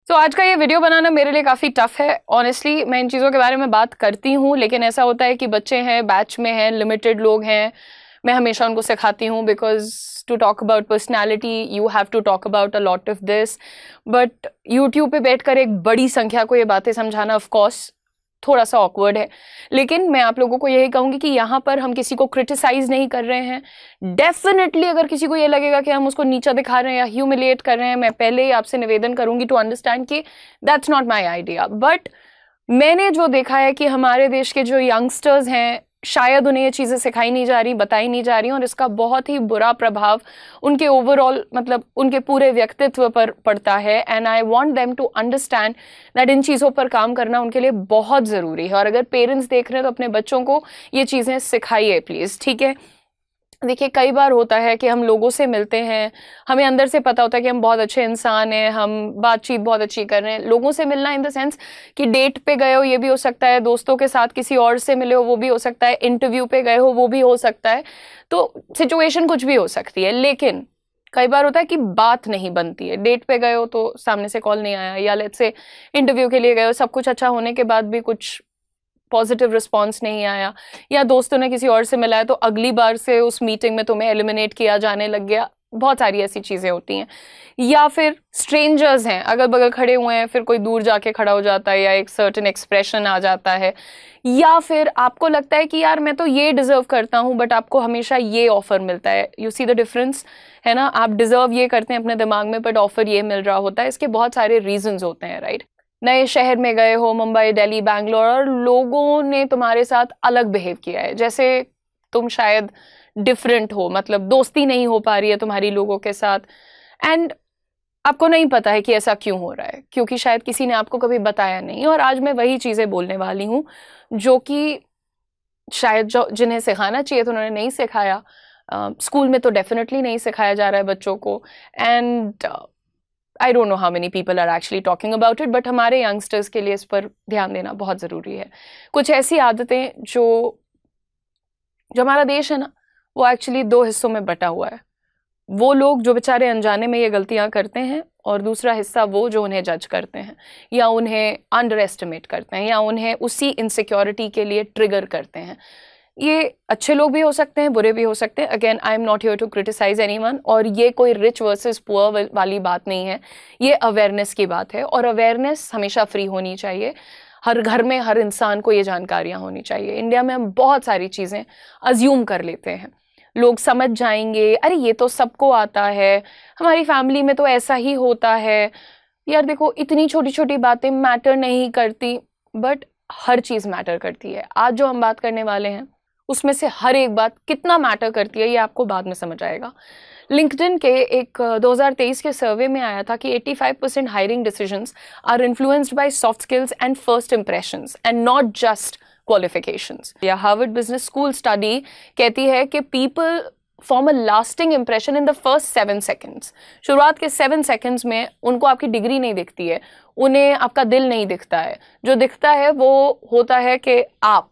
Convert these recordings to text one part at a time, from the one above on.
तो आज का ये वीडियो बनाना मेरे लिए काफ़ी टफ है। ऑनेस्टली मैं इन चीज़ों के बारे में बात करती हूँ, लेकिन ऐसा होता है कि बच्चे हैं, बैच में हैं, लिमिटेड लोग हैं, मैं हमेशा उनको सिखाती हूँ because to talk about personality you have to talk about a lot of this. But YouTube पे बैठकर एक बड़ी संख्या को ये बातें समझाना ऑफ कोर्स थोड़ा सा ऑकवर्ड है, लेकिन मैं आप लोगों को यही कहूँगी कि यहाँ पर हम किसी को क्रिटिसाइज नहीं कर रहे हैं। डेफिनेटली अगर किसी को ये लगेगा कि हम उसको नीचा दिखा रहे हैं या ह्यूमिलिएट कर रहे हैं, मैं पहले ही आपसे निवेदन करूंगी टू अंडरस्टैंड कि that's not my idea. But मैंने जो देखा है कि हमारे देश के जो यंगस्टर्स हैं, शायद उन्हें ये चीज़ें सिखाई नहीं जा रही, बताई नहीं जा रही, और इसका बहुत ही बुरा प्रभाव उनके ओवरऑल मतलब उनके पूरे व्यक्तित्व पर पड़ता है। And I want them to understand that इन चीज़ों पर काम करना उनके लिए बहुत ज़रूरी है। और अगर पेरेंट्स देख रहे हैं तो अपने बच्चों को ये चीज़ें सिखाइए प्लीज़, ठीक है। देखिए कई बार होता है कि हम लोगों से मिलते हैं, हमें अंदर से पता होता है कि हम बहुत अच्छे इंसान हैं, हम बातचीत बहुत अच्छी कर रहे हैं। लोगों से मिलना इन द सेंस कि डेट पे गए हो ये भी हो सकता है, दोस्तों के साथ किसी और से मिले हो वो भी हो सकता है, इंटरव्यू पे गए हो वो भी हो सकता है, तो सिचुएशन कुछ भी हो सकती है। लेकिन कई बार होता है कि बात नहीं बनती है। डेट पे गए हो तो सामने से कॉल नहीं आया, या लेट्स से इंटरव्यू के लिए गए हो, सब कुछ अच्छा होने के बाद भी कुछ पॉजिटिव रिस्पॉन्स नहीं आया, या दोस्तों ने किसी और से मिलाया तो अगली बार से उस मीटिंग में तुम्हें एलिमिनेट किया जाने लग गया। बहुत सारी ऐसी चीज़ें होती हैं। या फिर स्ट्रेंजर्स हैं, अगल बगल खड़े हुए हैं, फिर कोई दूर जाके खड़ा हो जाता है या एक सर्टेन एक्सप्रेशन आ जाता है। या फिर आपको लगता है कि यार मैं तो ये डिजर्व करता हूँ, बट आपको हमेशा ये ऑफर मिलता है। यू सी द डिफरेंस, है ना। आप डिजर्व ये करते हैं अपने दिमाग में, बट ऑफर ये मिल रहा होता है। इसके बहुत सारे रीजंस होते हैं, राइट। नए शहर में गए हो, मुंबई, दिल्ली, बैंगलोर, और लोगों ने तुम्हारे साथ अलग बिहेव किया है, जैसे तुम शायद डिफरेंट हो, मतलब दोस्ती नहीं हो पा रही है तुम्हारी लोगों के साथ, एंड आपको नहीं पता है कि ऐसा क्यों हो रहा है, क्योंकि शायद किसी ने आपको कभी बताया नहीं। और आज मैं वही चीज़ें बोलने वाली हूँ जो कि शायद जो जिन्हें सिखाना चाहिए तो उन्होंने नहीं सिखाया। स्कूल में तो डेफिनेटली नहीं सिखाया जा रहा है बच्चों को, and I don't know how many people are actually talking about it, but हमारे यंगस्टर्स के लिए इस पर ध्यान देना बहुत ज़रूरी है। कुछ ऐसी आदतें जो हमारा देश है ना, वो एक्चुअली दो हिस्सों में बटा हुआ है। वो लोग जो बेचारे अनजाने में ये गलतियां करते हैं, और दूसरा हिस्सा वो जो उन्हें जज करते हैं, या उन्हें अंडर एस्टिमेट करते हैं, या उन्हें उसी इनसिक्योरिटी के लिए ट्रिगर करते हैं। ये अच्छे लोग भी हो सकते हैं, बुरे भी हो सकते हैं। Again I am not here to criticise anyone, और ये कोई रिच वर्सेस पुअर वाली बात नहीं है, ये अवेयरनेस की बात है। और अवेयरनेस हमेशा फ्री होनी चाहिए। हर घर में हर इंसान को ये जानकारियां होनी चाहिए। इंडिया में हम बहुत सारी चीज़ें अज्यूम कर लेते हैं, लोग समझ जाएंगे अरे ये तो सबको आता है, हमारी फैमिली में तो ऐसा ही होता है। यार देखो, इतनी छोटी छोटी बातें मैटर नहीं करती, बट हर चीज़ मैटर करती है। आज जो हम बात करने वाले हैं उसमें से हर एक बात कितना मैटर करती है ये आपको बाद में समझ आएगा। लिंक्डइन के एक 2023 के सर्वे में आया था कि 85% hiring decisions are influenced by soft skills and first impressions and not just qualifications. या हार्वर्ड बिजनेस स्कूल स्टडी कहती है कि people form a lasting impression in the first 7 seconds. शुरुआत के 7 सेकेंड्स में उनको आपकी डिग्री नहीं दिखती है, उन्हें आपका दिल नहीं दिखता है। जो दिखता है वो होता है कि आप,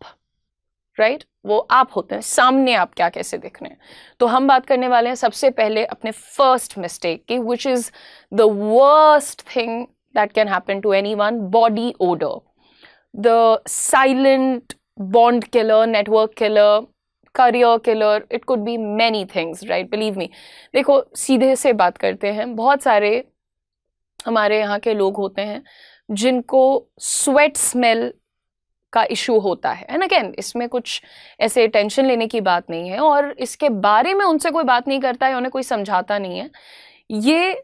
राइट, वो आप होते हैं, सामने आप क्या कैसे दिख रहे हैं। तो हम बात करने वाले हैं सबसे पहले अपने फर्स्ट मिस्टेक की, which is the worst thing that can happen to anyone, body odour. The silent bond killer, network killer, career killer, it could be many things, right, believe me. देखो सीधे से बात करते हैं, बहुत सारे हमारे यहाँ के लोग होते हैं जिनको स्वेट स्मेल का इशू होता है। एंड अगेन इसमें कुछ ऐसे टेंशन लेने की बात नहीं है, और इसके बारे में उनसे कोई बात नहीं करता है, उन्हें कोई समझाता नहीं है। ये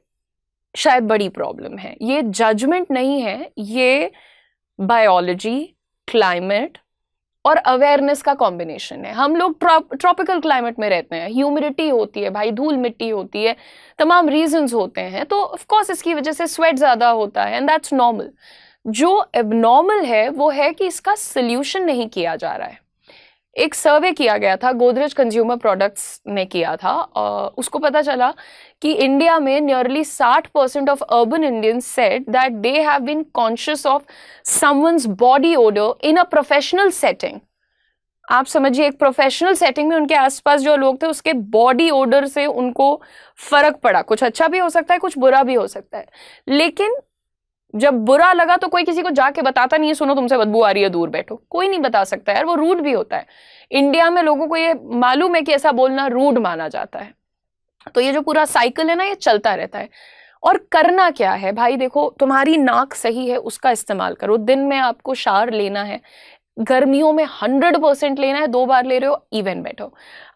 शायद बड़ी प्रॉब्लम है। ये जजमेंट नहीं है, ये बायोलॉजी, क्लाइमेट और अवेयरनेस का कॉम्बिनेशन है। हम लोग ट्रॉपिकल क्लाइमेट में रहते हैं, ह्यूमिडिटी होती है भाई, धूल मिट्टी होती है, तमाम रीजंस होते हैं, तो ऑफ कोर्स इसकी वजह से स्वेट ज़्यादा होता है, एंड दैट्स नॉर्मल। जो एबनॉर्मल है वो है कि इसका सोल्यूशन नहीं किया जा रहा है। एक सर्वे किया गया था, गोदरेज कंज्यूमर प्रोडक्ट्स ने किया था, उसको पता चला कि इंडिया में nearly 60% of urban Indians said that they have been conscious of someone's body odour in a professional setting. आप समझिए, एक प्रोफेशनल सेटिंग में उनके आसपास जो लोग थे उसके बॉडी ओडर से उनको फर्क पड़ा। कुछ अच्छा भी हो सकता है, कुछ बुरा भी हो सकता है, लेकिन जब बुरा लगा तो कोई किसी को जाके बताता नहीं है, सुनो तुमसे बदबू आ रही है, दूर बैठो, कोई नहीं बता सकता यार, वो रूड भी होता है। इंडिया में लोगों को ये मालूम है कि ऐसा बोलना रूड माना जाता है। तो ये जो पूरा साइकिल है ना, ये चलता रहता है। और करना क्या है भाई, देखो तुम्हारी नाक सही है, उसका इस्तेमाल करो। दिन में आपको शावर लेना है, गर्मियों में 100% लेना है, 2 बार ले रहे हो इवन बेटर।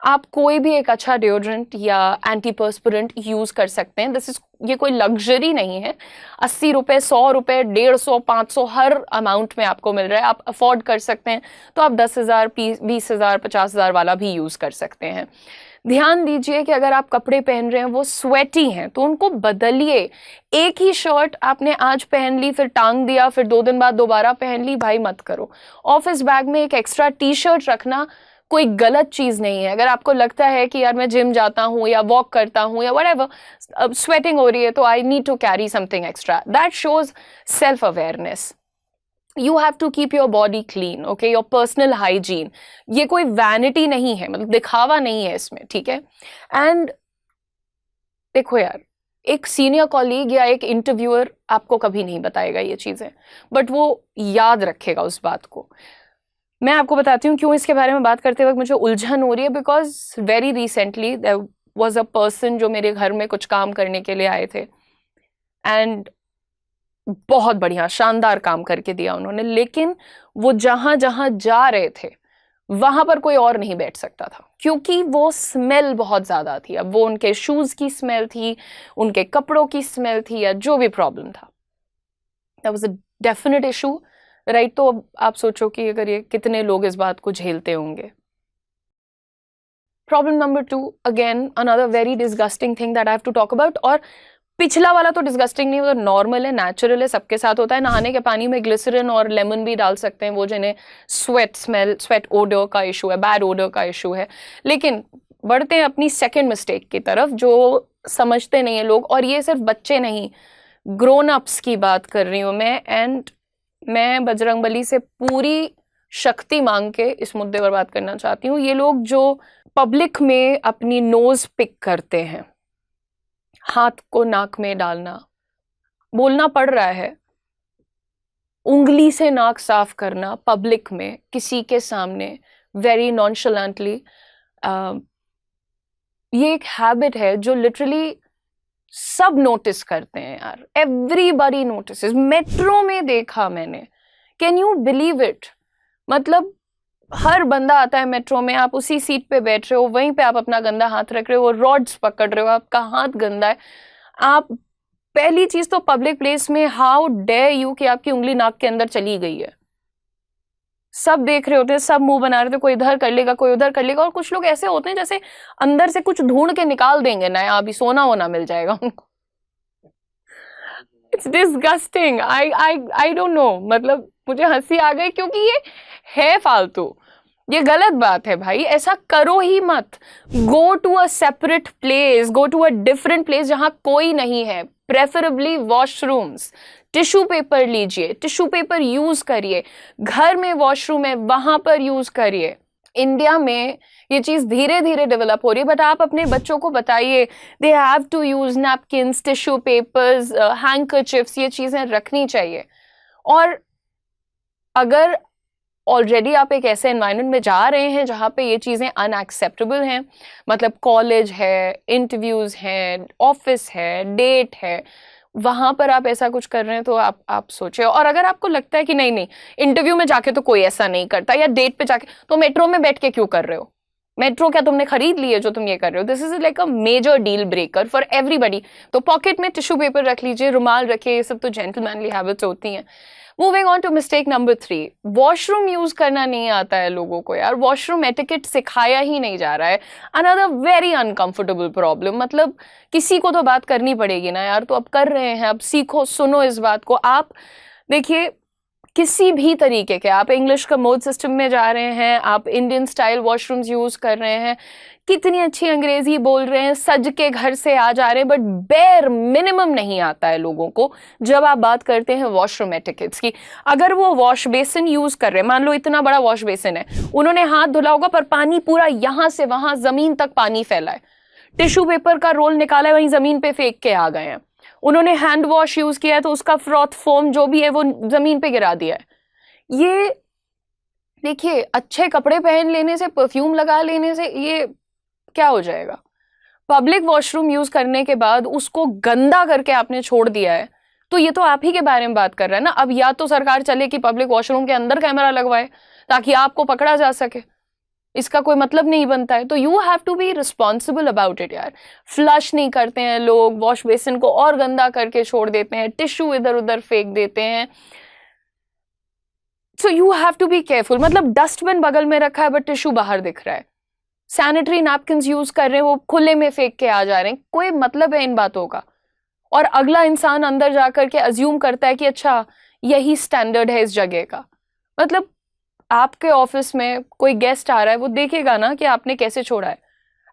आप कोई भी एक अच्छा डिओड्रेंट या एंटीपर्स्पिरेंट यूज कर सकते हैं। ये कोई लग्जरी नहीं है। 80 रुपए, 100 रुपए, 150, 500 हर अमाउंट में आपको मिल रहा है, आप अफोर्ड कर सकते हैं तो आप 10,000, 20,000, 50,000 वाला भी यूज कर सकते हैं। ध्यान दीजिए कि अगर आप कपड़े पहन रहे हैं वो स्वेटी हैं तो उनको बदलिए। एक ही शर्ट आपने आज पहन ली, फिर टांग दिया, फिर 2 दिन बाद दोबारा पहन ली, भाई मत करो। ऑफिस बैग में एक एक्स्ट्रा टी शर्ट रखना कोई गलत चीज नहीं है। अगर आपको लगता है कि यार मैं जिम जाता हूँ या वॉक करता हूँ या व्हाटएवर, अब स्वेटिंग हो रही है तो I need to carry something extra, that shows self awareness. You have to keep your body clean, okay, your personal hygiene. ये कोई वैनिटी नहीं है, मतलब दिखावा नहीं है इसमें, ठीक है। एंड देखो यार, एक सीनियर कॉलीग या एक इंटरव्यूअर आपको कभी नहीं बताएगा ये चीजें, बट वो याद रखेगा उस बात को। मैं आपको बताती हूँ क्यों इसके बारे में बात करते वक्त मुझे उलझन हो रही है। Because very recently there was a person जो मेरे घर में कुछ काम करने के लिए आए थे, एंड बहुत बढ़िया शानदार काम करके दिया उन्होंने, लेकिन वो जहां जहां जा रहे थे वहां पर कोई और नहीं बैठ सकता था क्योंकि वो स्मेल बहुत ज्यादा थी। अब वो उनके शूज की स्मेल थी, उनके कपड़ों की स्मेल थी, या जो भी प्रॉब्लम था, that was a definite issue, right. तो अब आप सोचो कि अगर ये कितने लोग इस बात को झेलते होंगे। Problem number 2, again another very disgusting thing that I have to talk about. और पिछला वाला तो डिस्गस्टिंग नहीं, वो तो नॉर्मल है, नेचुरल है, सबके साथ होता है। नहाने के पानी में ग्लिसरीन और लेमन भी डाल सकते हैं वो जिन्हें स्वेट ओडर का इशू है, बैड ओडर का इशू है। लेकिन बढ़ते हैं अपनी सेकंड मिस्टेक की तरफ जो समझते नहीं है लोग, और ये सिर्फ बच्चे नहीं, ग्रोन अप्स की बात कर रही हूँ मैं। एंड मैं बजरंगबली से पूरी शक्ति मांग के इस मुद्दे पर बात करना चाहती हूँ। ये लोग जो पब्लिक में अपनी नोज पिक करते हैं, हाथ को नाक में डालना, बोलना पड़ रहा है, उंगली से नाक साफ करना पब्लिक में किसी के सामने वेरी नॉनशलेंटली, ये एक हैबिट है जो लिटरली सब नोटिस करते हैं यार, एवरीबॉडी नोटिसेस। मेट्रो में देखा मैंने, कैन यू बिलीव इट, मतलब हर बंदा आता है मेट्रो में, आप उसी सीट पे बैठ रहे हो, वहीं पे आप अपना गंदा हाथ रख रहे हो, रॉड्स पकड़ रहे हो, आपका हाथ गंदा है। आप पहली चीज तो पब्लिक प्लेस में हाउ डेयर यू कि आपकी उंगली नाक के अंदर चली गई है। सब देख रहे होते हैं, सब मुंह बना रहे थे, कोई इधर कर लेगा, कोई उधर कर लेगा, और कुछ लोग ऐसे होते हैं जैसे अंदर से कुछ ढूंढ के निकाल देंगे ना, अभी सोना वोना मिल जाएगा उनको। It's disgusting, I don't no, मतलब मुझे हंसी आ गई क्योंकि ये है फालतू, ये गलत बात है भाई, ऐसा करो ही मत। Go to a separate place, go to a different place जहां कोई नहीं है, प्रेफरेबली वॉशरूम्स। टिश्यू पेपर लीजिए, टिश्यू पेपर यूज करिए, घर में वॉशरूम है वहां पर यूज करिए। इंडिया में ये चीज धीरे धीरे डेवलप हो रही है, बट आप अपने बच्चों को बताइए, they have to use napkins, tissue papers, handkerchiefs, ये चीजें रखनी चाहिए। और अगर ऑलरेडी आप एक ऐसे एनवायरनमेंट में जा रहे हैं जहाँ पे ये चीज़ें अनएक्सेप्टेबल हैं, मतलब कॉलेज है, इंटरव्यूज हैं, ऑफिस है, डेट है, वहाँ पर आप ऐसा कुछ कर रहे हैं तो आप सोचे। और अगर आपको लगता है कि नहीं नहीं, इंटरव्यू में जाके तो कोई ऐसा नहीं करता, या डेट पे जाके, तो मेट्रो में बैठ के क्यों कर रहे हो? मेट्रो क्या तुमने खरीद ली है जो तुम ये कर रहे हो? This is like a major deal breaker for everybody. तो पॉकेट में टिश्यू पेपर रख लीजिए, रुमाल रखिए, ये सब तो जेंटलमैनली हैबिट्स होती हैं। Moving on to mistake number 3, washroom use करना नहीं आता है लोगों को यार, वॉशरूम एटिकेट सिखाया ही नहीं जा रहा है। अनदर वेरी अनकंफर्टेबल प्रॉब्लम, मतलब किसी को तो बात करनी पड़ेगी ना यार, तो अब कर रहे हैं, अब सीखो, सुनो इस बात को। आप देखिए, किसी भी तरीके के, आप इंग्लिश का मोड सिस्टम में जा रहे हैं, आप इंडियन स्टाइल वॉशरूम्स यूज कर रहे हैं, कितनी अच्छी अंग्रेजी बोल रहे हैं, सज के घर से आ जा रहे हैं, बट बेर मिनिमम नहीं आता है लोगों को जब आप बात करते हैं वॉशरूम एटिकेट्स की। अगर वो वॉश बेसिन यूज कर रहे हैं, मान लो इतना बड़ा वॉश बेसिन है, उन्होंने हाथ धुला होगा पर पानी पूरा यहां से वहां जमीन तक पानी फैला है, टिश्यू पेपर का रोल निकाला है, वहीं जमीन पे फेंक के आ गए हैं, उन्होंने हैंड वॉश यूज किया है तो उसका फ्रॉथ फोम जो भी है वो जमीन पे गिरा दिया है। ये देखिए, अच्छे कपड़े पहन लेने से, परफ्यूम लगा लेने से ये क्या हो जाएगा? पब्लिक वॉशरूम यूज करने के बाद उसको गंदा करके आपने छोड़ दिया है, तो ये तो आप ही के बारे में बात कर रहा है ना। अब या तो सरकार चले कि पब्लिक वॉशरूम के अंदर कैमरा लगवाए ताकि आपको पकड़ा जा सके, इसका कोई मतलब नहीं बनता है। तो you have to be responsible about it यार। फ्लश नहीं करते हैं लोग, वॉश बेसिन को और गंदा करके छोड़ देते हैं, टिश्यू इधर उधर फेंक देते हैं। So you have to be careful. मतलब डस्टबिन बगल में रखा है बट टिश्यू बाहर दिख रहा है, सैनिटरी नैपकिन यूज कर रहे हैं वो खुले में फेंक के आ जा रहे हैं, कोई मतलब है इन बातों का? और अगला इंसान अंदर जाकर के अज्यूम करता है कि अच्छा यही स्टैंडर्ड है इस जगह का। मतलब आपके ऑफिस में कोई गेस्ट आ रहा है, वो देखेगा ना कि आपने कैसे छोड़ा है।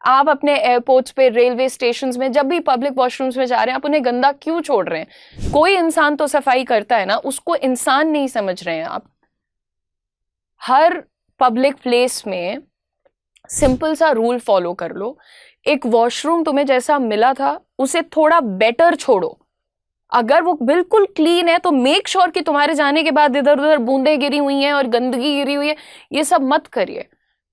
आप अपने एयरपोर्ट्स पे, रेलवे स्टेशन में, जब भी पब्लिक वॉशरूम्स में जा रहे हैं, आप उन्हें गंदा क्यों छोड़ रहे हैं? कोई इंसान तो सफाई करता है ना, उसको इंसान नहीं समझ रहे हैं आप। हर पब्लिक प्लेस में सिंपल सा रूल फॉलो कर लो। एक वॉशरूम तुम्हें जैसा मिला था उसे थोड़ा बेटर छोड़ो। अगर वो बिल्कुल क्लीन है तो मेक श्योर कि तुम्हारे जाने के बाद इधर उधर बूंदें गिरी हुई हैं और गंदगी गिरी हुई है, ये सब मत करिए।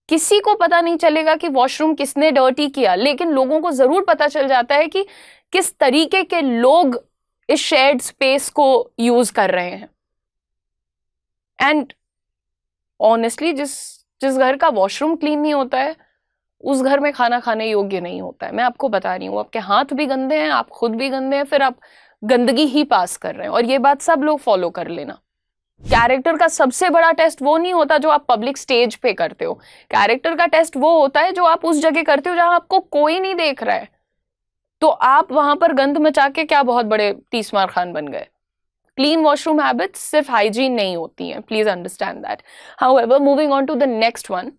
किसी को पता नहीं चलेगा कि वॉशरूम किसने डर्टी किया, लेकिन लोगों को जरूर पता चल जाता है कि किस तरीके के लोग इस शेयर्ड स्पेस को यूज कर रहे हैं। एंड ऑनेस्टली जिस घर का वॉशरूम क्लीन नहीं होता है उस घर में खाना खाने योग्य नहीं होता है। मैं आपको बता रही हूँ, आपके हाथ भी गंदे हैं, आप खुद भी गंदे हैं, फिर आप गंदगी ही पास कर रहे हैं। और ये बात सब लोग फॉलो कर लेना। कैरेक्टर का सबसे बड़ा टेस्ट वो नहीं होता जो आप पब्लिक स्टेज पे करते हो। कैरेक्टर का टेस्ट वो होता है जो आप उस जगह करते हो जहां आपको कोई नहीं देख रहा है। तो आप वहां पर गंद मचा के क्या बहुत बड़े तीसमार खान बन गए? क्लीन वॉशरूम हैबिट्स सिर्फ हाइजीन नहीं होती हैं, please understand that. However, moving on to the next one.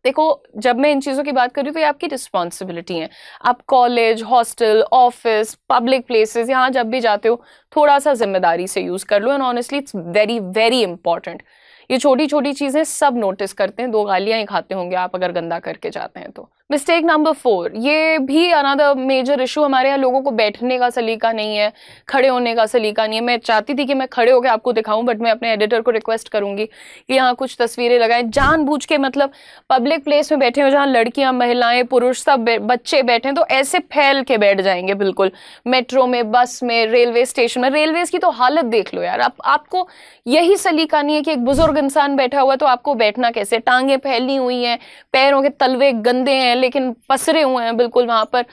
देखो, जब मैं इन चीजों की बात कर रही हूँ तो ये आपकी रिस्पॉन्सिबिलिटी है। आप college, hostel, office, public places, यहाँ जब भी जाते हो थोड़ा सा जिम्मेदारी से यूज कर लो। And honestly it's very very important. ये छोटी छोटी चीजें सब नोटिस करते हैं, 2 गालियां ही खाते होंगे आप अगर गंदा करके जाते हैं तो। मिस्टेक नंबर 4, ये भी अनदर मेजर इशू। हमारे यहाँ लोगों को बैठने का सलीका नहीं है, खड़े होने का सलीका नहीं है। मैं चाहती थी कि मैं खड़े होकर आपको दिखाऊं, बट मैं अपने एडिटर को रिक्वेस्ट करूंगी कि यहाँ कुछ तस्वीरें लगाएं जानबूझ के। मतलब पब्लिक प्लेस में बैठे हो जहाँ लड़कियां, महिलाएं, पुरुष सब बच्चे बैठे हैं तो ऐसे फैल के बैठ जाएंगे बिल्कुल। मेट्रो में, बस में, रेलवे स्टेशन में। रेलवे की तो हालत देख लो यार। आपको यही सलीका नहीं है कि एक बुजुर्ग इंसान बैठा हुआ है तो आपको बैठना कैसे? टांगे फैली हुई हैं, पैरों के तलवे गंदे हैं लेकिन पसरे हुए हैं बिल्कुल वहां पर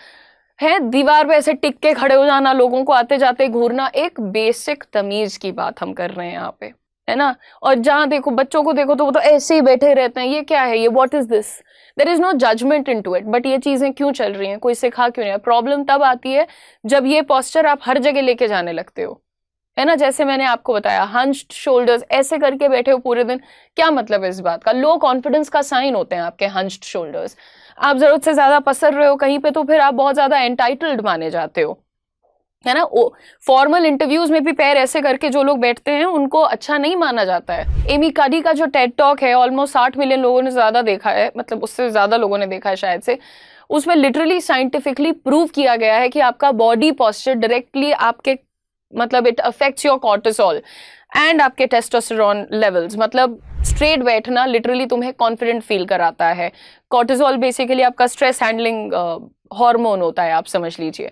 है। दीवार पे ऐसे टिक के खड़े हो जाना, लोगों को आते जाते घूरना। एक बेसिक तमीज की बात हम कर रहे हैं यहाँ पे, है ना। और जहां देखो बच्चों को देखो तो वो तो ऐसे ही बैठे रहते हैं। ये क्या है? ये what is this? There is no judgement into it, but ये चीजें क्यों चल रही हैं? कोई सिखा क्यों नहीं है? प्रॉब्लम तब आती है जब ये पोस्चर आप हर जगह लेके जाने लगते हो, है ना। जैसे मैंने आपको बताया, हंच्ड शोल्डर्स, ऐसे करके बैठे हो पूरे दिन। क्या मतलब है इस बात का? लो कॉन्फिडेंस का साइन होते हैं आपके हंच्ड शोल्डर्स। आप जरूरत से ज्यादा पसर रहे हो कहीं पे तो फिर आप बहुत ज्यादा एंटाइटल्ड माने जाते हो, है ना। फॉर्मल इंटरव्यूज में भी पैर ऐसे करके जो लोग बैठते हैं उनको अच्छा नहीं माना जाता है। एमी कार्डी का जो टेड टॉक है, ऑलमोस्ट 60 मिलियन लोगों ने ज्यादा देखा है, मतलब उससे ज्यादा लोगों ने देखा है शायद से। उसमें लिटरली साइंटिफिकली प्रूव किया गया है कि आपका बॉडी पॉस्चर डायरेक्टली आपके, मतलब it affects your cortisol and आपके टेस्टोस्टेरोन लेवल्स। मतलब स्ट्रेट बैठना लिटरली तुम्हें कॉन्फिडेंट फील कराता है। कॉर्टिसोल बेसिकली आपका स्ट्रेस हैंडलिंग हार्मोन होता है, आप समझ लीजिए।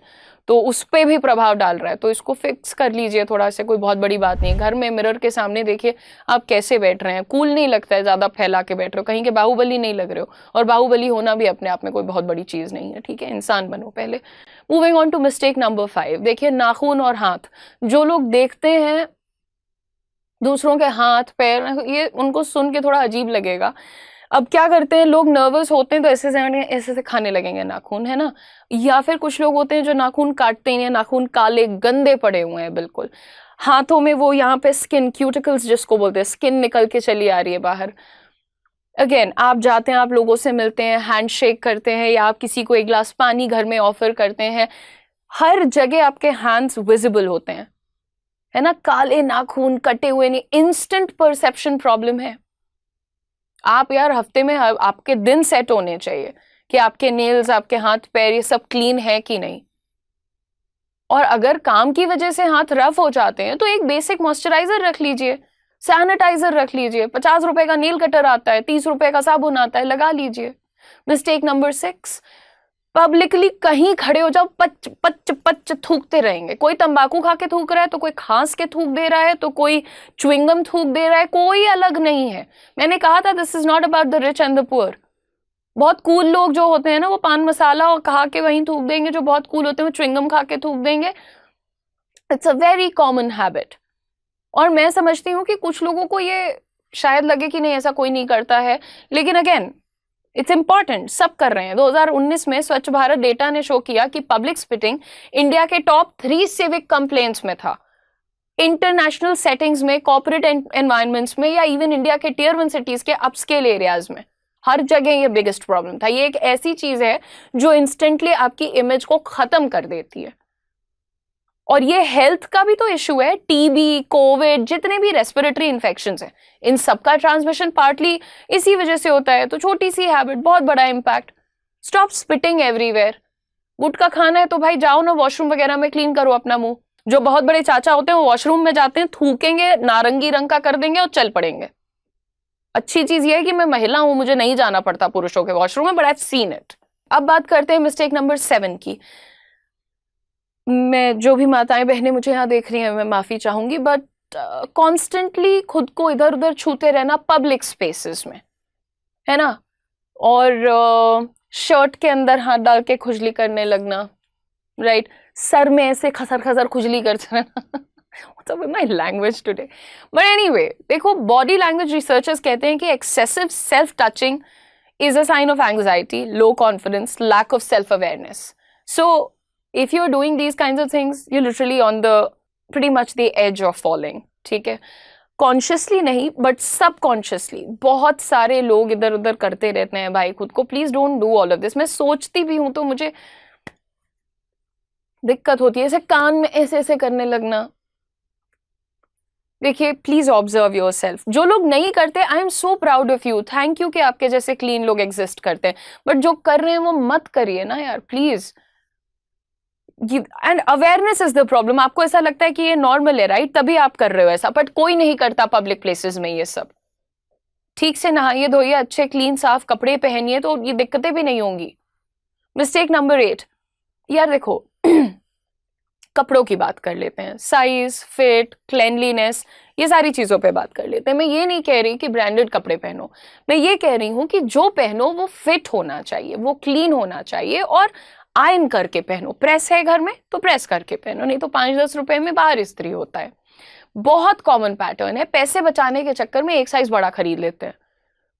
तो उस पर भी प्रभाव डाल रहा है, तो इसको फिक्स कर लीजिए थोड़ा सा। कोई बहुत बड़ी बात नहीं। घर में मिरर के सामने देखिए आप कैसे बैठ रहे हैं। कूल नहीं लगता है ज्यादा फैला के बैठ रहे हो, कहीं के बाहुबली नहीं लग रहे हो। और बाहुबली होना भी अपने आप में कोई बहुत बड़ी चीज नहीं है, ठीक है। इंसान बनो पहले। Moving on to mistake number 5। देखिए, नाखून और हाथ। जो लोग देखते हैं दूसरों के हाथ पैर, ये उनको सुन के थोड़ा अजीब लगेगा। अब क्या करते हैं लोग, नर्वस होते हैं तो ऐसे से खाने लगेंगे नाखून, है ना। या फिर कुछ लोग होते हैं जो नाखून काटते ही नहीं, नाखून काले गंदे पड़े हुए हैं बिल्कुल। हाथों में वो यहाँ पे स्किन, क्यूटिकल्स जिसको बोलते हैं, स्किन निकल के चली आ रही है बाहर। अगेन, आप जाते हैं, आप लोगों से मिलते हैं, हैंडशेक करते हैं, या आप किसी को एक गिलास पानी घर में ऑफर करते हैं, हर जगह आपके हैंड्स विजिबल होते हैं, है ना। काले नाखून, कटे हुए नहीं, इंस्टेंट परसेप्शन प्रॉब्लम है। आप यार हफ्ते में आपके दिन सेट होने चाहिए कि आपके नेल्स, आपके हाथ पैर ये सब क्लीन है कि नहीं। और अगर काम की वजह से हाथ रफ हो जाते हैं तो एक बेसिक मॉइस्चराइजर रख लीजिए, सैनिटाइजर रख लीजिए, 50 रुपए का नील कटर आता है, 30 रुपए का साबुन आता है, लगा लीजिए। मिस्टेक नंबर 6, पब्लिकली कहीं खड़े हो जाओ, पच पच पच थूकते रहेंगे। कोई तंबाकू खा के थूक रहा है तो कोई खांस के थूक दे रहा है तो कोई च्युइंगम थूक दे रहा है, कोई अलग नहीं है। मैंने कहा था this is not about the rich and the poor. बहुत कूल लोग जो होते हैं ना, वो पान मसाला और खा के वहीं थूक देंगे, जो बहुत कूल होते हैं वो च्युइंगम खा के थूक देंगे। It's a very common habit. और मैं समझती हूँ कि कुछ लोगों को ये शायद लगे कि नहीं ऐसा कोई नहीं करता है, लेकिन अगेन इट्स इंपॉर्टेंट, सब कर रहे हैं। 2019 में स्वच्छ भारत डेटा ने शो किया कि पब्लिक स्पिटिंग इंडिया के टॉप 3 सिविक कंप्लेंट्स में था। इंटरनेशनल सेटिंग्स में, कॉर्पोरेट एनवायरमेंट्स में, या इवन इंडिया के टियर 1 सिटीज के अपस्केल एरियाज में, हर जगह ये बिगेस्ट प्रॉब्लम था। ये एक ऐसी चीज है जो इंस्टेंटली आपकी इमेज को खत्म कर देती है। और ये हेल्थ का भी तो इशू है। टीबी, कोविड, जितने भी रेस्पिरेटरी इन्फेक्शंस हैं, इन सबका ट्रांसमिशन पार्टली इसी वजह से होता है। तो छोटी सी हैबिट, बहुत बड़ा इंपैक्ट। Stop spitting everywhere. गुटखा खाना है तो भाई जाओ ना वॉशरूम वगैरह में, क्लीन करो अपना मुंह। जो बहुत बड़े चाचा होते हैं वो वॉशरूम में जाते हैं, थूकेंगे, नारंगी रंग का कर देंगे और चल पड़ेंगे। अच्छी चीज ये है कि मैं महिला हूं, मुझे नहीं जाना पड़ता पुरुषों के वॉशरूम में, but I have seen it. अब बात करते हैं मिस्टेक नंबर 7 की। मैं जो भी माताएं बहनें मुझे यहाँ देख रही हैं, मैं माफी चाहूंगी, बट कॉन्स्टेंटली खुद को इधर उधर छूते रहना पब्लिक स्पेसेस में, है ना। और शर्ट के अंदर हाथ डाल के खुजली करने लगना, राइट। सर में ऐसे खसर खसर खुजली करते रहना। What's up with my language today? But anyway, देखो, बॉडी लैंग्वेज रिसर्चर्स कहते हैं कि excessive self touching is a sign of anxiety, low confidence, lack of self-awareness. So, if you're doing these kinds of things, you're literally on the pretty much the edge of falling. ठीक है, consciously नहीं but subconsciously बहुत सारे लोग इधर उधर करते रहते हैं भाई खुद को। Please don't do all of this. मैं सोचती भी हूं तो मुझे दिक्कत होती है, ऐसे कान में ऐसे ऐसे करने लगना। देखिए, प्लीज ऑब्जर्व योर सेल्फ। जो लोग नहीं करते, I am so proud of you, thank you कि आपके जैसे क्लीन लोग एग्जिस्ट करते हैं। बट जो कर रहे हैं वो मत करिए ना यार, please. And awareness is the problem. आपको ऐसा लगता है कि ये नॉर्मल है, राइट, तभी आप कर रहे हो ऐसा, बट कोई नहीं करता पब्लिक प्लेसेस में ये सब। ठीक से नहाइए धोइए, अच्छे क्लीन साफ कपड़े पहनिए, तो ये दिक्कतें भी नहीं होंगी। मिस्टेक नंबर 8, यार देखो, कपड़ों की बात कर लेते हैं। साइज, फिट, क्लेनलीनेस, ये सारी चीजों पे बात कर लेते हैं। मैं ये नहीं कह रही कि ब्रांडेड कपड़े पहनो, मैं ये कह रही हूं कि जो पहनो वो फिट होना चाहिए, वो क्लीन होना चाहिए, और आयरन करके पहनो। प्रेस है घर में तो प्रेस करके पहनो, नहीं तो 5-10 रुपए में बाहर इस्त्री होता है। बहुत कॉमन पैटर्न है, पैसे बचाने के चक्कर में एक साइज बड़ा खरीद लेते हैं,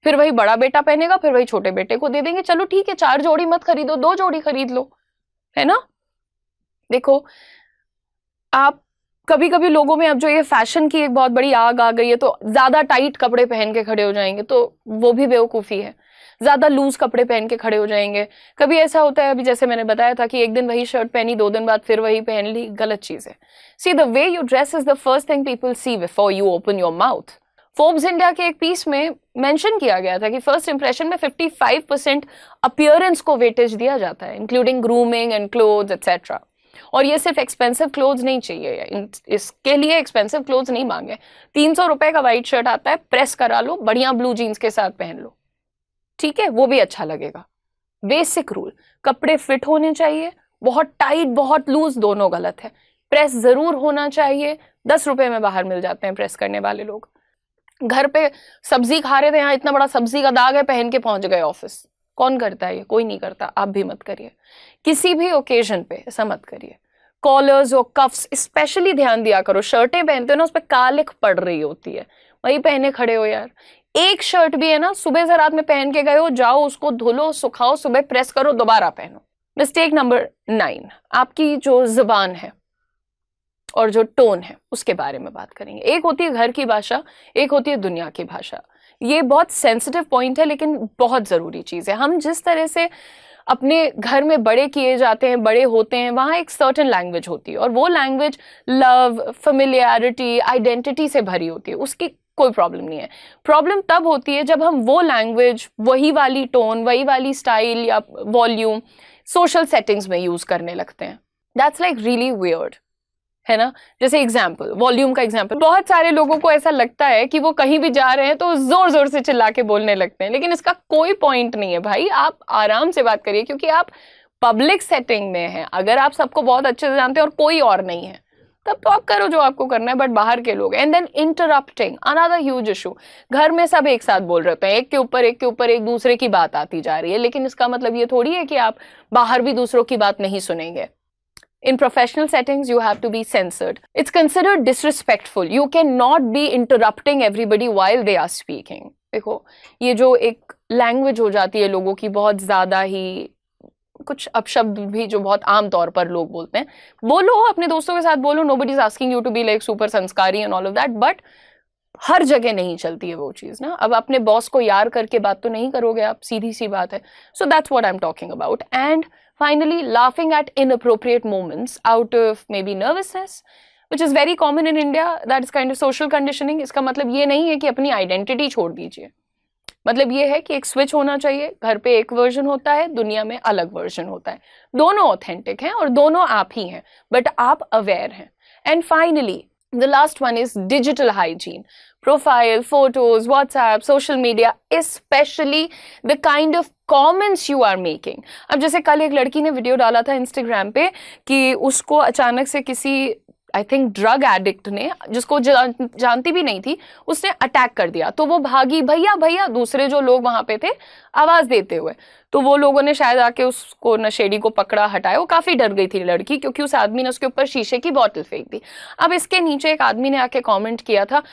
फिर वही बड़ा बेटा पहनेगा, फिर वही छोटे बेटे को दे देंगे। चलो ठीक है, 4 जोड़ी मत खरीदो, 2 जोड़ी खरीद लो, है ना। देखो, आप कभी कभी लोगों में अब जो ये फैशन की एक बहुत बड़ी आग आ गई है, तो ज्यादा टाइट कपड़े पहन के खड़े हो जाएंगे, तो वो भी बेवकूफी है। ज्यादा लूज कपड़े पहन के खड़े हो जाएंगे। कभी ऐसा होता है, अभी जैसे मैंने बताया था कि एक दिन वही शर्ट पहनी, 2 दिन बाद फिर वही पहन ली, गलत चीज है। See, the way you dress is the first thing people see before you open your mouth. Forbes India के एक पीस में मेंशन किया गया था कि फर्स्ट इंप्रेशन में 55% अपीयरेंस को वेटेज दिया जाता है, including grooming and clothes etcetera. और ये सिर्फ एक्सपेंसिव क्लोथ्स नहीं चाहिए, इसके लिए एक्सपेंसिव क्लोथ्स नहीं मांगे। 300 रुपए का व्हाइट शर्ट आता है, प्रेस करा लो, बढ़िया ब्लू जीन्स के साथ पहन लो, ठीक है, वो भी अच्छा लगेगा। बेसिक रूल, कपड़े फिट होने चाहिए। बहुत टाइट, बहुत लूज, दोनों गलत है। प्रेस जरूर होना चाहिए। 10 रुपए में बाहर मिल जाते हैं प्रेस करने वाले लोग। घर पे सब्जी खा रहे थे, यहाँ इतना बड़ा सब्जी का दाग है, पहन के पहुंच गए ऑफिस। कौन करता है ये? कोई नहीं करता। आप भी मत करिए, किसी भी ओकेजन पे ऐसा मत करिए। कॉलर्स और कफ्स स्पेशली ध्यान दिया करो। शर्टें पहनते हो ना, उस पर कालिख पड़ रही होती है, वही पहने खड़े हो यार। एक शर्ट भी है ना, सुबह से रात में पहन के गए हो, जाओ उसको धुलो, सुखाओ, सुबह प्रेस करो, दोबारा पहनो। मिस्टेक नंबर 9, आपकी जो जुबान है और जो टोन है उसके बारे में बात करेंगे। एक होती है घर की भाषा, एक होती है दुनिया की भाषा। ये बहुत सेंसिटिव पॉइंट है, लेकिन बहुत जरूरी चीज है। हम जिस तरह से अपने घर में बड़े किए जाते हैं, बड़े होते हैं, वहां एक सर्टेन लैंग्वेज होती है, और वो लैंग्वेज लव, फेमिलियरिटी, आइडेंटिटी से भरी होती है। उसकी कोई प्रॉब्लम नहीं है। प्रॉब्लम तब होती है जब हम वो लैंग्वेज, वही वाली टोन, वही वाली स्टाइल या वॉल्यूम सोशल सेटिंग्स में यूज करने लगते हैं। दैट्स लाइक रियली वियर्ड, है ना। जैसे एग्जाम्पल, वॉल्यूम का एग्जाम्पल, बहुत सारे लोगों को ऐसा लगता है कि वो कहीं भी जा रहे हैं तो जोर जोर से चिल्ला के बोलने लगते हैं, लेकिन इसका कोई पॉइंट नहीं है भाई। आप आराम से बात करिए, क्योंकि आप पब्लिक सेटिंग में हैं। अगर आप सबको बहुत अच्छे से जानते हैं और कोई और नहीं है, तब तो आप करो जो आपको करना है, बट बाहर के लोग, and then interrupting, another huge issue. घर में सब एक साथ बोल रहे हैं, एक के ऊपर एक दूसरे की बात आती जा रही है, लेकिन इसका मतलब ये थोड़ी है कि आप बाहर भी दूसरों की बात नहीं सुनेंगे। In professionल settings, you have to be censored. It's considered disrespectful. You cannot be interrupting everybody while they are speaking. देखो, ये जो एक लैंग्वेज हो जाती है लोगों की, बहुत ज़्यादा ही कुछ अपशब्द भी जो बहुत आम तौर पर लोग बोलते हैं, बोलो अपने दोस्तों के साथ बोलो, nobody is asking you to be like super संस्कारी and all of that, but हर जगह नहीं चलती है वो चीज़ ना। अब अपने बॉस को यार करके बात तो नहीं करोगे आप, सीधी सी बात है। So that's what I'm talking about. And finally, laughing at inappropriate moments out of maybe nervousness, which is very common in India. That is kind of social conditioning. इसका मतलब ये नहीं है कि अपनी आइडेंटिटी छोड़ दीजिए, मतलब ये है कि एक स्विच होना चाहिए। घर पे एक वर्जन होता है, दुनिया में अलग वर्जन होता है, दोनों ऑथेंटिक हैं और दोनों आप ही हैं, बट आप अवेयर हैं। And finally the last one is digital hygiene. Profile, photos, WhatsApp, social media, especially the kind of comments you are making. अब जैसे कल एक लड़की ने वीडियो डाला था इंस्टाग्राम पे कि उसको अचानक से किसी आई थिंक ड्रग एडिक्ट ने, जिसको जानती भी नहीं थी, उसने अटैक कर दिया। तो वो भागी, भैया भैया, दूसरे जो लोग वहां पे थे आवाज देते हुए। तो वो लोगों ने शायद आके उसको नशेड़ी को पकड़ा, हटाया। वो काफी डर गई थी लड़की, क्योंकि उस आदमी ने उसके ऊपर शीशे की बोतल फेंक दी। अब इसके नीचे एक आदमी ने आके कॉमेंट किया था,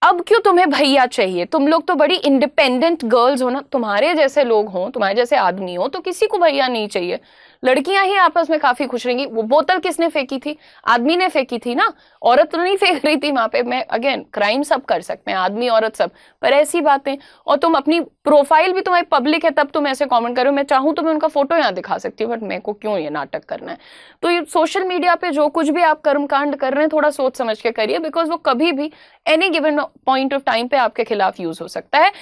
अब क्यों तुम्हें भैया चाहिए, तुम लोग तो बड़ी इंडिपेंडेंट गर्ल्स हो ना, तुम्हारे जैसे लोग हों, तुम्हारे जैसे आदमी हो, तो किसी को भैया नहीं चाहिए। लड़कियां ही आपस में काफी खुश रहेंगी। वो बोतल किसने फेंकी थी? आदमी ने फेंकी थी ना, औरत तो नहीं फेंक रही थी वहां पे। मैं अगेन, क्राइम सब कर सकते हैं, आदमी औरत सब, पर ऐसी बातें। और तुम अपनी प्रोफाइल भी तुम्हारी पब्लिक है, तब तुम ऐसे कमेंट करो। मैं चाहूं तो मैं उनका फोटो यहाँ दिखा सकती हूँ, बट मेरे को क्यों ये नाटक करना है? तो ये सोशल मीडिया पे जो कुछ भी आप कर्मकांड कर रहे हैं, थोड़ा सोच समझ के करिए, बिकॉज वो कभी भी any given point of time पे आपके खिलाफ यूज हो सकता है।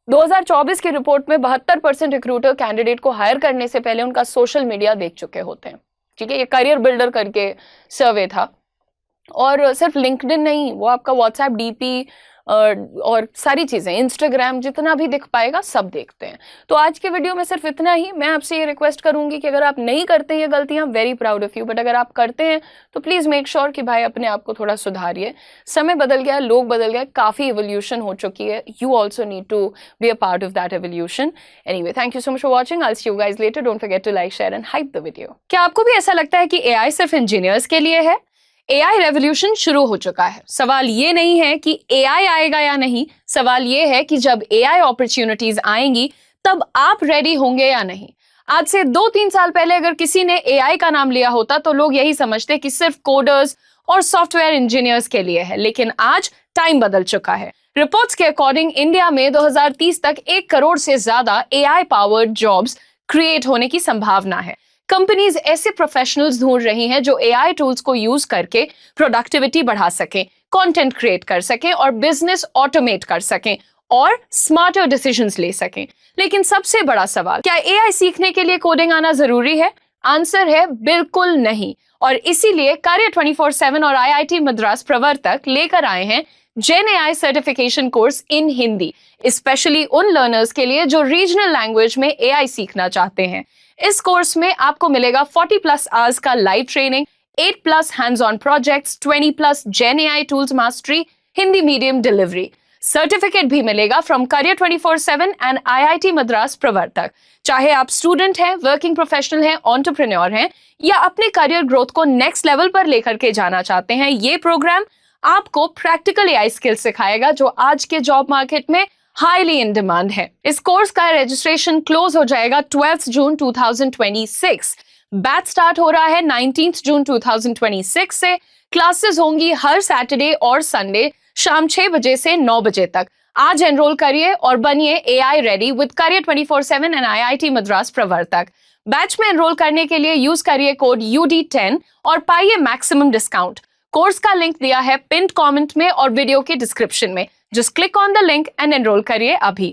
2024 की रिपोर्ट में 72% रिक्रूटर कैंडिडेट को हायर करने से पहले उनका सोशल मीडिया देख चुके होते हैं। ठीक है, ये करियर बिल्डर करके सर्वे था। और सिर्फ लिंक्डइन नहीं, वो आपका व्हाट्सएप डीपी और सारी चीजें, इंस्टाग्राम, जितना भी दिख पाएगा सब देखते हैं। तो आज के वीडियो में सिर्फ इतना ही। मैं आपसे ये रिक्वेस्ट करूंगी कि अगर आप नहीं करते ये गलतियां, very proud of you, but अगर आप करते हैं तो प्लीज मेक श्योर कि भाई अपने आप को थोड़ा सुधारिए। समय बदल गया, लोग बदल गए, काफी इवोल्यूशन हो चुकी है। You also need to be a part of that evolution. Anyway, thank you so much for watching. I see you guys later. Don't forget to like, share and hype the video. क्या आपको भी ऐसा लगता है कि AI सिर्फ engineers के लिए है? एआई रेवोल्यूशन शुरू हो चुका है। सवाल ये नहीं है कि एआई आएगा या नहीं, सवाल ये है कि जब एआई अपॉर्चुनिटीज आएंगी तब आप रेडी होंगे या नहीं। आज से 2-3 साल पहले अगर किसी ने एआई का नाम लिया होता तो लोग यही समझते कि सिर्फ कोडर्स और सॉफ्टवेयर इंजीनियर्स के लिए है, लेकिन आज टाइम बदल चुका है। रिपोर्ट्स के अकॉर्डिंग इंडिया में 2030 तक 1 करोड़ से ज्यादा एआई पावर्ड जॉब्स क्रिएट होने की संभावना है। कंपनीज ऐसे प्रोफेशनल्स ढूंढ रही हैं जो एआई टूल्स को यूज करके प्रोडक्टिविटी बढ़ा सकें, कंटेंट क्रिएट कर सकें और बिजनेस ऑटोमेट कर सकें और स्मार्टर डिसीजंस ले सकें। लेकिन सबसे बड़ा सवाल, क्या एआई सीखने के लिए कोडिंग आना जरूरी है? आंसर है बिल्कुल नहीं। और इसीलिए Career 24/7 और IIT मद्रास प्रवर्तक लेकर आए हैं Gen AI certification course in Hindi, specially उन लर्नर्स के लिए जो रीजनल लैंग्वेज में एआई सीखना चाहते हैं। इस कोर्स में आपको मिलेगा 40+ आवर्स का live training, 8+ hands on projects, 20+ gen AI tools mastery, Hindi medium delivery. Certificate भी मिलेगा from Career 24/7 and IIT Madras Pravartak. चाहे आप स्टूडेंट हैं, वर्किंग प्रोफेशनल हैं, एंटरप्रेन्योर हैं या अपने करियर ग्रोथ को नेक्स्ट लेवल पर लेकर के जाना चाहते हैं, ये प्रोग्राम आपको प्रैक्टिकल एआई स्किल सिखाएगा जो आज के जॉब मार्केट में हाईली इन डिमांड है। इस कोर्स का रजिस्ट्रेशन क्लोज हो जाएगा 12 जून 2026। बैच स्टार्ट हो रहा है 19 जून 2026 से। क्लासेस होंगी हर सैटरडे और संडे शाम 6 बजे से 9 बजे तक। आज एनरोल करिए और बनिए AI ready with Career 24/7 and IIT Madras प्रवर्तक। बैच में एनरोल करने के लिए यूज करिए कोड UD10 और पाइए मैक्सिमम डिस्काउंट। कोर्स का लिंक दिया है पिन कमेंट में और वीडियो के डिस्क्रिप्शन में। Just click on the link and enrol करिए अभी।